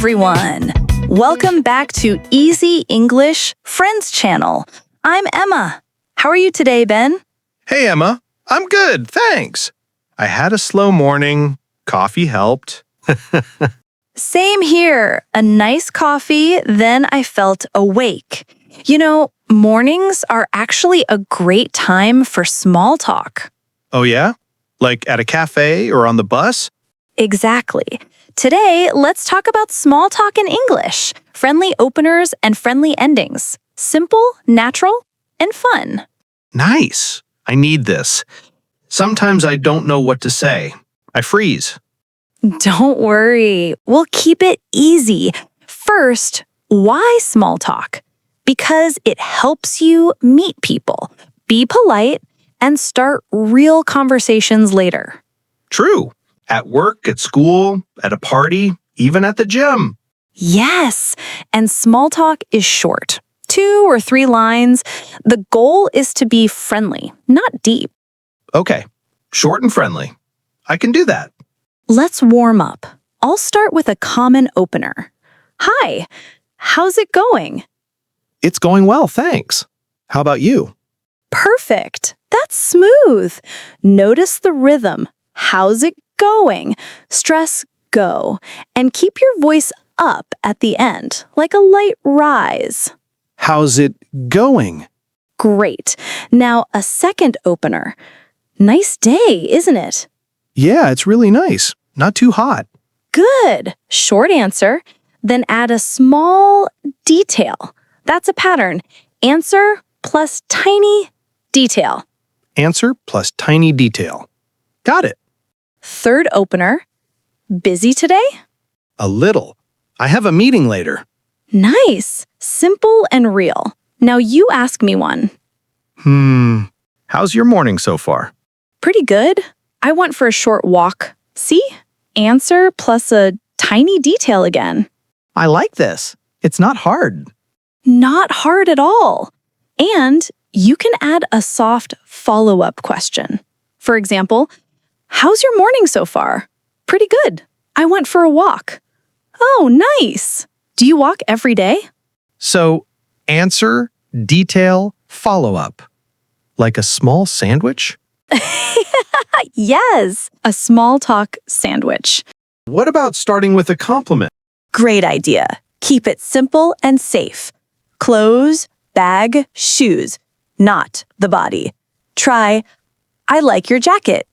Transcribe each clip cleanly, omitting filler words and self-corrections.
everyone. Welcome back to Easy English Friends channel. I'm Emma. How are you today, Ben? Hey, Emma. I'm good, thanks. I had a slow morning. Coffee helped. Same here. A nice coffee, then I felt awake. You know, mornings are actually a great time for small talk. Oh, yeah? Like at a cafe or on the bus? Exactly. Today, let's talk about small talk in English, friendly openers and friendly endings. Simple, natural, and fun. Nice. I need this. Sometimes I don't know what to say. I freeze. Don't worry, we'll keep it easy. First, why small talk? Because it helps you meet people, be polite, and start real conversations later. True. At work, at school, at a party, even at the gym. Yes, and small talk is short. 2 or 3 lines. The goal is to be friendly, not deep. Okay. Short and friendly. I can do that. Let's warm up. I'll start with a common opener. Hi, how's it going? It's going well, thanks. How about you? Perfect. That's smooth. Notice the rhythm. How's it going? Stress go. And keep your voice up at the end, like a light rise. How's it going? Great. Now a second opener. Nice day, isn't it? Yeah, it's really nice. Not too hot. Good. Short answer. Then add a small detail. That's a pattern. Answer plus tiny detail. Answer plus tiny detail. Got it. Third opener. Busy today? A little. I have a meeting later. Nice. Simple and real. Now you ask me one. How's your morning so far? Pretty good. I went for a short walk. See? Answer plus a tiny detail again. I like this. It's not hard. Not hard at all. And you can add a soft follow-up question. For example, how's your morning so far? Pretty good. I went for a walk. Oh, nice. Do you walk every day? So, answer, detail, follow-up. Like a small sandwich? Yes, a small talk sandwich. What about starting with a compliment? Great idea. Keep it simple and safe. Clothes, bag, shoes, not the body. Try, I like your jacket.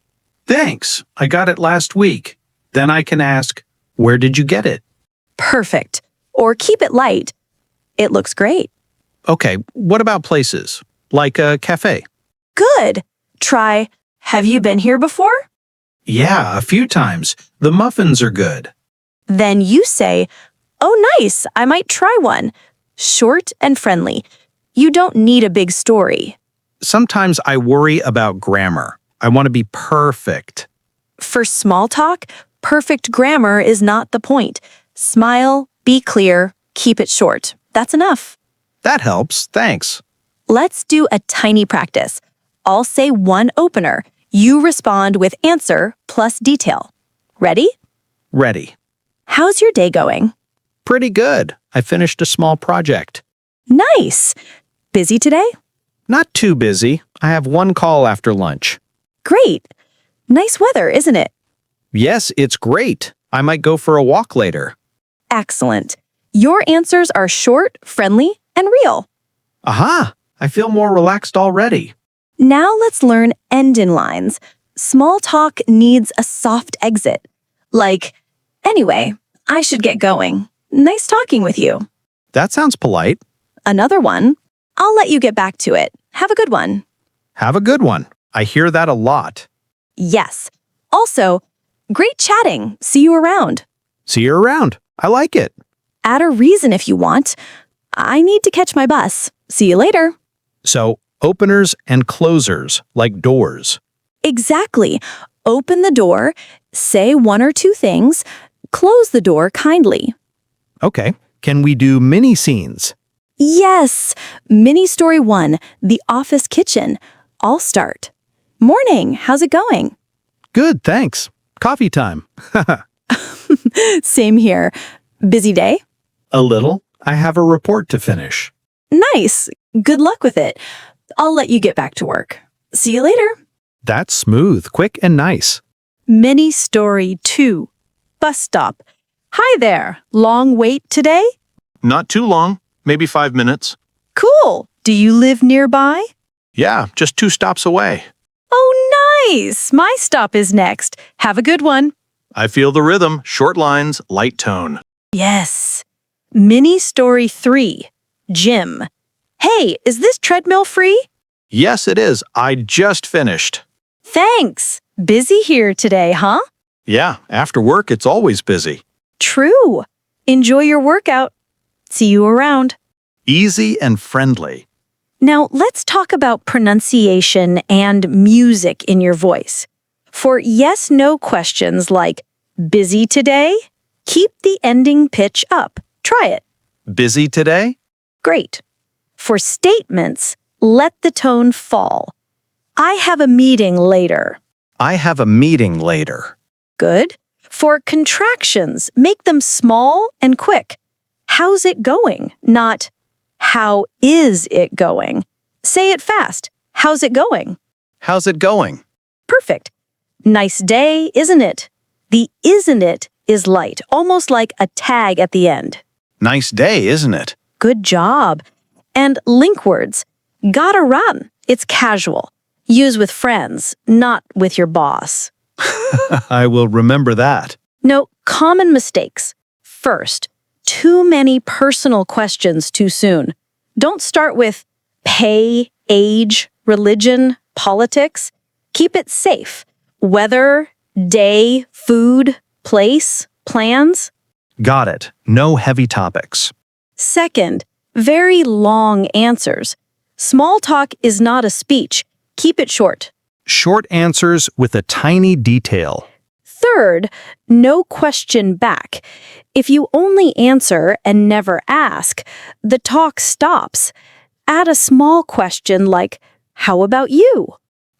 Thanks. I got it last week. Then I can ask, where did you get it? Perfect. Or keep it light. It looks great. Okay, what about places? Like a cafe? Good. Try, have you been here before? Yeah, a few times. The muffins are good. Then you say, oh, nice, I might try one. Short and friendly. You don't need a big story. Sometimes I worry about grammar. I want to be perfect. For small talk, perfect grammar is not the point. Smile, be clear, keep it short. That's enough. That helps, thanks. Let's do a tiny practice. I'll say one opener. You respond with answer plus detail. Ready? Ready. How's your day going? Pretty good. I finished a small project. Nice. Busy today? Not too busy. I have one call after lunch. Great. Nice weather, isn't it? Yes, it's great. I might go for a walk later. Excellent. Your answers are short, friendly, and real. Aha! I feel more relaxed already. Now let's learn end-in lines. Small talk needs a soft exit. Like, anyway, I should get going. Nice talking with you. That sounds polite. Another one. I'll let you get back to it. Have a good one. Have a good one. I hear that a lot. Yes. Also, great chatting. See you around. See you around. I like it. Add a reason if you want. I need to catch my bus. See you later. So, openers and closers, like doors. Exactly. Open the door, say 1 or 2 things, close the door kindly. Okay. Can we do mini scenes? Yes. Mini story 1, the office kitchen. I'll start. Morning. How's it going? Good, thanks. Coffee time. Same here. Busy day? A little. I have a report to finish. Nice. Good luck with it. I'll let you get back to work. See you later. That's smooth, quick, and nice. Mini story 2. Bus stop. Hi there. Long wait today? Not too long, maybe 5 minutes. Cool. Do you live nearby? Yeah, just 2 stops away. Oh, nice. My stop is next. Have a good one. I feel the rhythm, short lines, light tone. Yes. Mini story 3. Gym. Hey, is this treadmill free? Yes, it is. I just finished. Thanks. Busy here today, huh? Yeah, after work, it's always busy. True. Enjoy your workout. See you around. Easy and friendly. Now, let's talk about pronunciation and music in your voice. For yes/no questions like busy today, keep the ending pitch up. Try it. Busy today? Great. For statements, let the tone fall. I have a meeting later. I have a meeting later. Good. For contractions, make them small and quick. How's it going? Not how is it going? Say it fast. How's it going? How's it going? Perfect. Nice day, isn't it? The isn't it is light, almost like a tag at the end. Nice day, isn't it? Good job. And link words. Gotta run. It's casual. Use with friends, not with your boss. I will remember that. No, common mistakes. First, too many personal questions too soon. Don't start with pay, age, religion, politics. Keep it safe. Weather, day, food, place, plans. Got it. No heavy topics. Second, very long answers. Small talk is not a speech. Keep it short. Short answers with a tiny detail. Third, no question back. If you only answer and never ask, the talk stops. Add a small question like, how about you?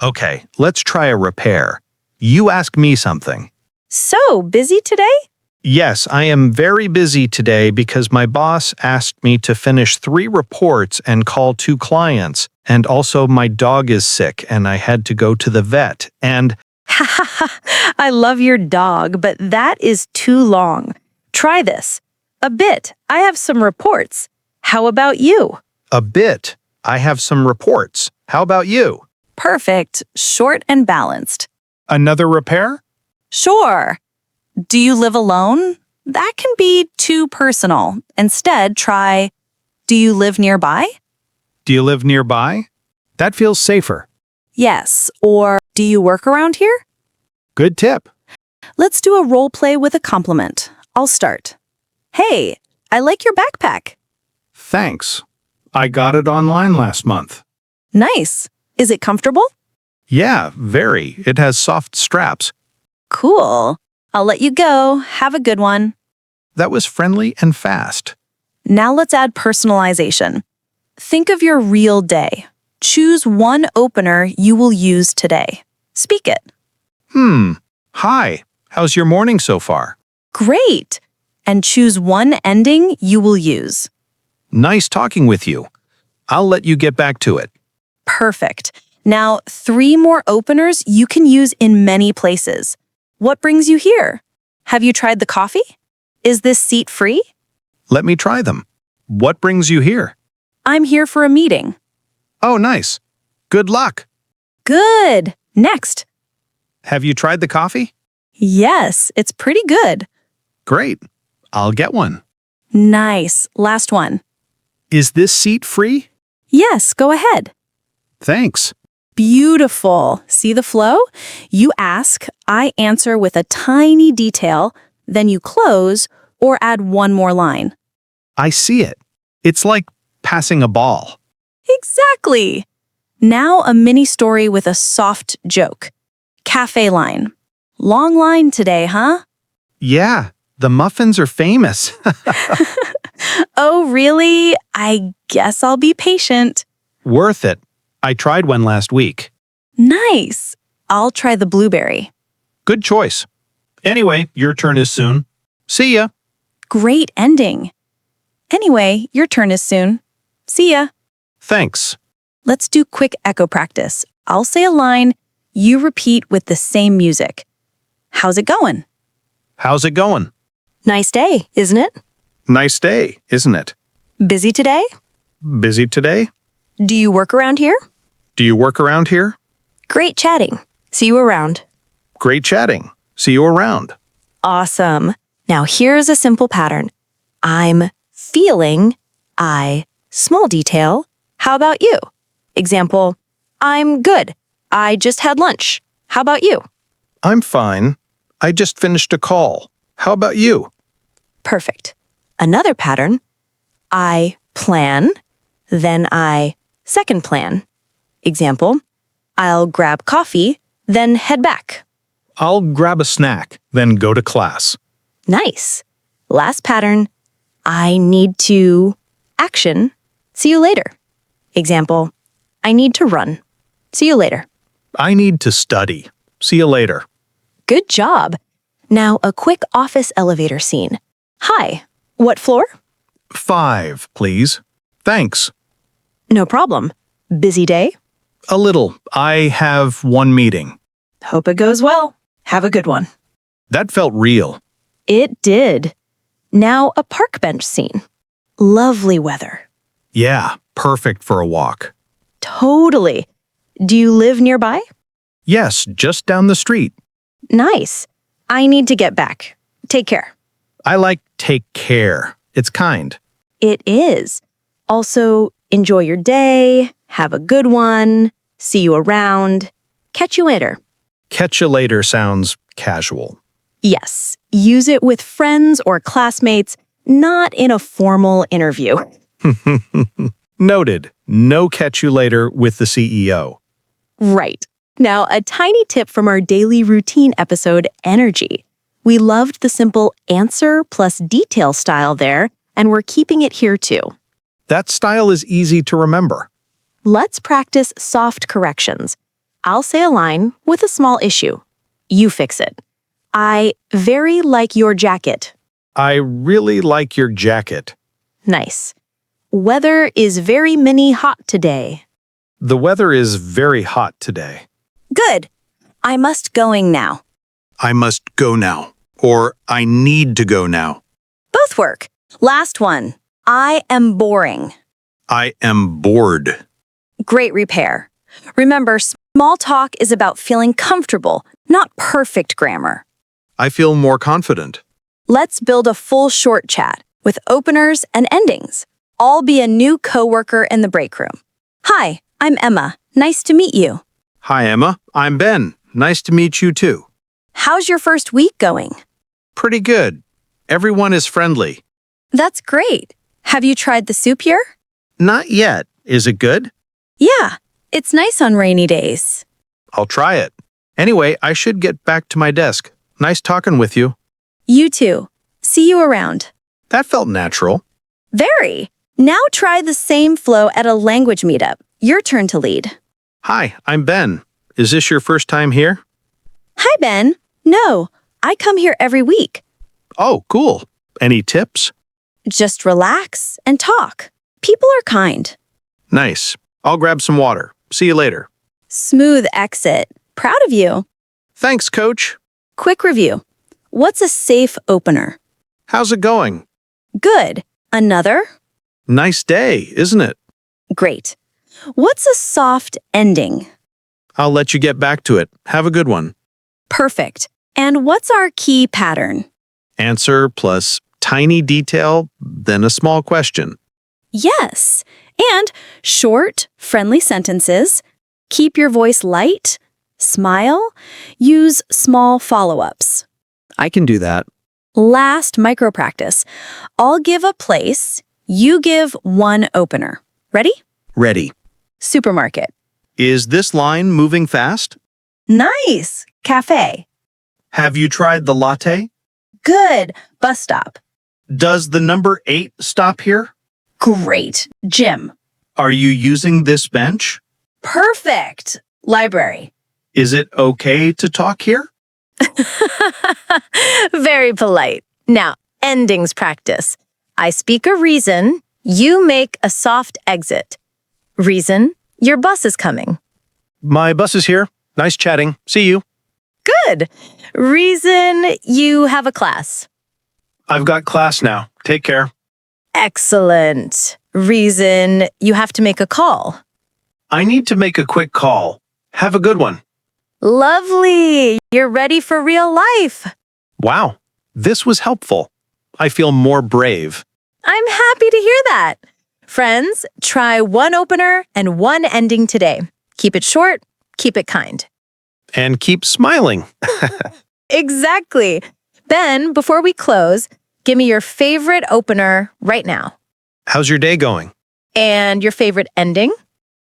Okay, let's try a repair. You ask me something. So, busy today? Yes, I am very busy today because my boss asked me to finish 3 reports and call 2 clients. And also my dog is sick and I had to go to the vet and… I love your dog, but that is too long. Try this. A bit. I have some reports. How about you? A bit. I have some reports. How about you? Perfect. Short and balanced. Another repair? Sure. Do you live alone? That can be too personal. Instead, try, do you live nearby? Do you live nearby? That feels safer. Yes. Or, do you work around here? Good tip. Let's do a role play with a compliment. I'll start. Hey, I like your backpack. Thanks. I got it online last month. Nice. Is it comfortable? Yeah, very. It has soft straps. Cool. I'll let you go. Have a good one. That was friendly and fast. Now let's add personalization. Think of your real day. Choose one opener you will use today. Speak it. Hi. How's your morning so far? Great. And choose one ending you will use. Nice talking with you. I'll let you get back to it. Perfect. Now, 3 more openers you can use in many places. What brings you here? Have you tried the coffee? Is this seat free? Let me try them. What brings you here? I'm here for a meeting. Oh, nice. Good luck. Good. Next. Have you tried the coffee? Yes, it's pretty good. Great. I'll get one. Nice. Last one. Is this seat free? Yes, go ahead. Thanks. Beautiful. See the flow? You ask, I answer with a tiny detail, then you close or add one more line. I see it. It's like passing a ball. Exactly. Now a mini story with a soft joke. Café line. Long line today, huh? Yeah, the muffins are famous. Oh, really? I guess I'll be patient. Worth it. I tried one last week. Nice. I'll try the blueberry. Good choice. Anyway, your turn is soon. See ya. great ending. Anyway, your turn is soon. See ya. Thanks. Let's do quick echo practice. I'll say a line, you repeat with the same music. How's it going? How's it going? Nice day, isn't it? Nice day, isn't it? Busy today? Busy today? Do you work around here? Do you work around here? Great chatting. See you around. Great chatting. See you around. Awesome. Now here's a simple pattern. I'm feeling, small detail. How about you? Example, I'm good. I just had lunch. How about you? I'm fine. I just finished a call. How about you? Perfect. Another pattern. I plan, then I second plan. Example, I'll grab coffee, then head back. I'll grab a snack, then go to class. Nice. Last pattern. I need to action. See you later. Example, I need to run. See you later. I need to study. See you later. Good job. Now a quick office elevator scene. Hi, what floor? 5, please. Thanks. No problem. Busy day? A little. I have one meeting. Hope it goes well. Have a good one. That felt real. It did. Now a park bench scene. Lovely weather. Yeah, perfect for a walk. Totally. Do you live nearby? Yes, just down the street. Nice. I need to get back. Take care. I like take care. It's kind. It is. Also, enjoy your day. Have a good one. See you around. Catch you later. Catch you later sounds casual. Yes, use it with friends or classmates, not in a formal interview. Noted. No catch you later with the CEO. Right. Now, a tiny tip from our daily routine episode, Energy. We loved the simple answer plus detail style there, and we're keeping it here too. That style is easy to remember. Let's practice soft corrections. I'll say a line with a small issue. You fix it. I very like your jacket. I really like your jacket. Nice. Weather is very mini hot today. The weather is very hot today. Good. I must going now. I must go now. Or I need to go now. Both work. Last one. I am boring. I am bored. Great repair. Remember, small talk is about feeling comfortable, not perfect grammar. I feel more confident. Let's build a full short chat with openers and endings. I'll be a new coworker in the break room. Hi, I'm Emma. Nice to meet you. Hi, Emma. I'm Ben. Nice to meet you too. How's your first week going? Pretty good. Everyone is friendly. That's great. Have you tried the soup here? Not yet. Is it good? Yeah, it's nice on rainy days. I'll try it. Anyway, I should get back to my desk. Nice talking with you. You too. See you around. That felt natural. Very. Now try the same flow at a language meetup. Your turn to lead. Hi, I'm Ben. Is this your first time here? Hi, Ben. No, I come here every week. Oh, cool. Any tips? Just relax and talk. People are kind. Nice. I'll grab some water. See you later. Smooth exit. Proud of you. Thanks, coach. Quick review. What's a safe opener? How's it going? Good. Another? Nice day, isn't it? Great. What's a soft ending? I'll let you get back to it. Have a good one. Perfect. And what's our key pattern? Answer plus tiny detail, then a small question. Yes. And short, friendly sentences. Keep your voice light. Smile. Use small follow-ups. I can do that. Last micro practice. I'll give a place. You give one opener. Ready? Ready. Supermarket. Is this line moving fast? Nice. Café. Have you tried the latte? Good. Bus stop. Does the number 8 stop here? Great. Gym. Are you using this bench? Perfect. Library. Is it okay to talk here? Very polite. Now, Endings practice. I speak a reason. You make a soft exit. Reason, your bus is coming. My bus is here. Nice chatting. See you. Good. Reason, you have a class. I've got class now. Take care. Excellent. Reason, you have to make a call. I need to make a quick call. Have a good one. Lovely. You're ready for real life. Wow, this was helpful. I feel more brave. I'm happy to hear that. Friends, try one opener and one ending today. Keep it short, keep it kind. And keep smiling. Exactly. Ben, before we close, give me your favorite opener right now. How's your day going? And your favorite ending?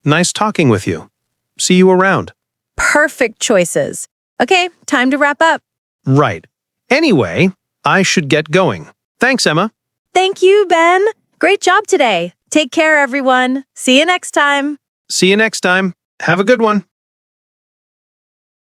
Nice talking with you. See you around. Perfect choices. Okay, time to wrap up. Right. Anyway, I should get going. Thanks, Emma. Thank you, Ben. Great job today. Take care, everyone. See you next time. See you next time. Have a good one.